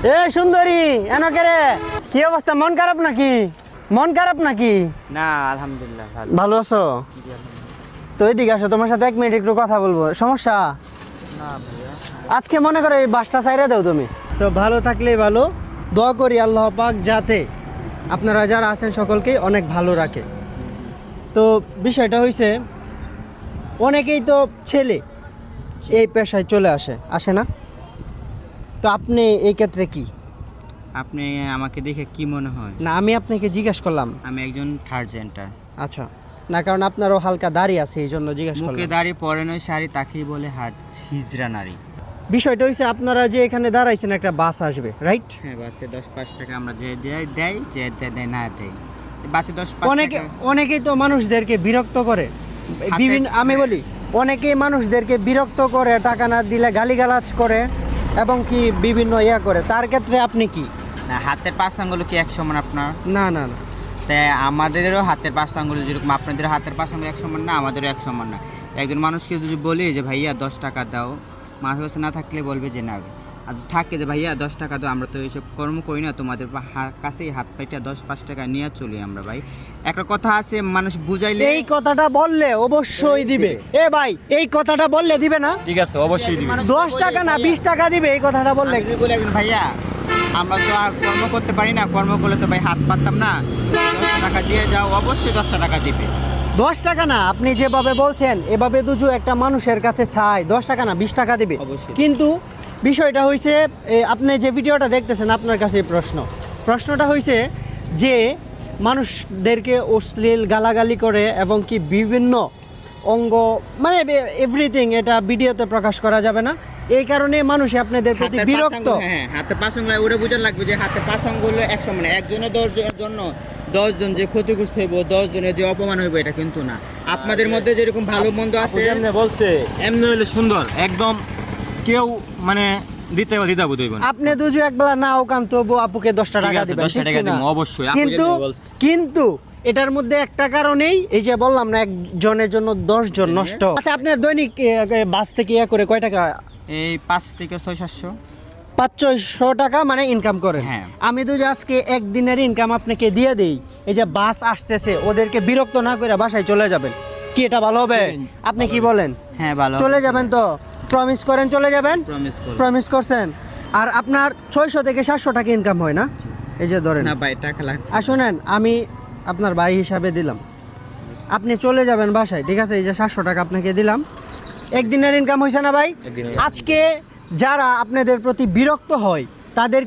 এ সুন্দরী এনকে রে, কি অবস্থা? মন খারাপ নাকি? মন খারাপ নাকি? না আলহামদুলিল্লাহ ভালো। ভালো আছো? তো এদিকে আসো, তোমার সাথে 1 মিনিট একটু কথা বলবো। সমস্যা? না ভাইয়া। আজকে মনে করো এই বাসটা ছাইরা দাও তুমি। তো ভালো থাকলেই ভালো। দোয়া করি আল্লাহ পাক যাতে আপনারা যারা আছেন সকলকেই অনেক ভালো রাখে। তো বিষয়টা হয়েছে, অনেকেই তো ছেলে এই পেশায় চলে আসে না? তো আপনি এই ক্ষেত্রে কি? আপনি আমাকে দেখে কি মনে হয়? না, আমি আপনাকে জিজ্ঞাসা করলাম। আমি একজন থার্ড জেন্টার। আচ্ছা, না কারণ আপনারও হালকা দাড়ি আছে এই জন্য জিজ্ঞাসা মুখে করলাম। দাড়ি পরেন ওই শাড়ি তাকেই বলে হিজড়া নারী। বিষয়টা হচ্ছে, আপনারা যে এখানে দাঁড়াইছেন একটা বাস আসবে, রাইট? হ্যাঁ, বাসে 10-5 টাকা আমরা যে দেয় যে দেয় না দেয়। বাসে 10-5 টাকা। অনেকেই তো মানুষদেরকে বিরক্ত করে বিভিন্ন, আমি বলি অনেকেই মানুষদেরকে বিরক্ত করে, টাকা না দিলে গালিগালাজ করে এবং কি বিভিন্ন ইয়া করে। তার ক্ষেত্রে আপনি কি? না, হাতের 5 আঙ্গুল কি এক সমান আপনার? না না না, তাই আমাদেরও হাতের 5 আঙ্গুল যেরকম আপনাদের হাতের 5 আঙ্গুল এক সমান না, আমাদেরও এক সমান না। একজন মানুষকে যদি বলি যে ভাইয়া 10 টাকা দাও, মানুষ কাছে না থাকলে বলবে যে না, আর থাকে যে ভাইয়া 10 টাকা দাও, আমরা তো এইসব কর্ম করি না, তোমাদের কাছেই হাত পাইটা 10-5 টাকা নিয়ে চলি আমরা ভাই। একটা কথা আছে, মানুষ বুঝাইলে এই কথাটা বললে অবশ্যই দিবে। এ ভাই, এই কথাটা বললে দিবে না? ঠিক আছে, অবশ্যই দিবি। 10 টাকা না 20 টাকা দিবে এই কথাটা বললে। আমি যদি বলি একজন ভাইয়া আমরা তো আর কর্ম করতে পারি না, কর্ম করলে তো ভাই হাত পাততাম না, 10 টাকা দিয়ে যাও, অবশ্যই 10 টাকা দিবে। 10 টাকা না, আপনি যেভাবে বলছেন এভাবে দুজু একটা মানুষের কাছে চাই 10 টাকা না 20 টাকা দিবে। অবশ্যই। কিন্তু বিষয়টা হয়েছে, আপনি যে ভিডিওটা দেখতেছেন আপনার কাছে প্রশ্নটা হয়েছে যে মানুষদেরকে অশ্লীল গালাগালি করে এবং কি বিভিন্ন অঙ্গ মানে এভরিথিং এটা ভিডিওতে প্রকাশ করা যাবে না, এই কারণে মানুষ আপনাদের প্রতি হাতের বিরক্ত। হ্যাঁ, হাতে 5 আঙ্গুল ওটা বোঝার লাগবে যে হাতে 5 আঙ্গুল এক সমান। একজনের 10 জন্য 10 জন যে ক্ষতিগ্রস্ত হইব, 10 জনের যে অপমান হইব, এটা কিন্তু না। আপনাদের মধ্যে যেরকম ভালো মন্দ আছে, এমনি বলছে এমনি হইলে সুন্দর একদম, কেউ মানে দিতে দ্বিধাবোধ হইব না। আপনি দুজু একবেলা নাও কান তবু আপুকে 10 ঠিক টাকা আছে, দিবেন, 10 ঠিক টাকা কি না? দিব অবশ্যই, আপু কিন্তু যেমনি বলছে। কিন্তু এটার মধ্যে একটা কারণেই, এই যে বললাম না, একজনের জন্য 10 জন নষ্ট। আচ্ছা, আপনার দৈনিক বাস থেকে ইয়া করে কয় টাকা? এই 5 থেকে 600-700। 500-600 টাকা মানে ইনকাম করেন। হ্যাঁ। আমি তো আজকে একদিনের ইনকাম আপনাকে দিয়ে দেই, এই যে বাস আসতেছে ওদেরকে বিরক্ত না করে বাসায় চলে যাবেন, কি এটা ভালো হবে? আপনি কি বলেন? হ্যাঁ, ভালো। চলে যাবেন তো? প্রমিস করেন চলে যাবেন? প্রমিস করুন। প্রমিস করছেন? আর আপনার 600 থেকে 700 টাকা ইনকাম হয় না? এই যে ধরেন। না ভাই, টাকা লাগবে। আর শোনেন, আমি আপনার ভাই হিসাবে দিলাম, আপনি চলে যাবেন বাসায়, ঠিক আছে? এই যে 700 টাকা আপনাকে দিলাম, একদিনের ইনকাম হয়েছে না ভাই? একদিনের। আজকে যারা আপনাদের প্রতি বিরক্ত হয় তাদের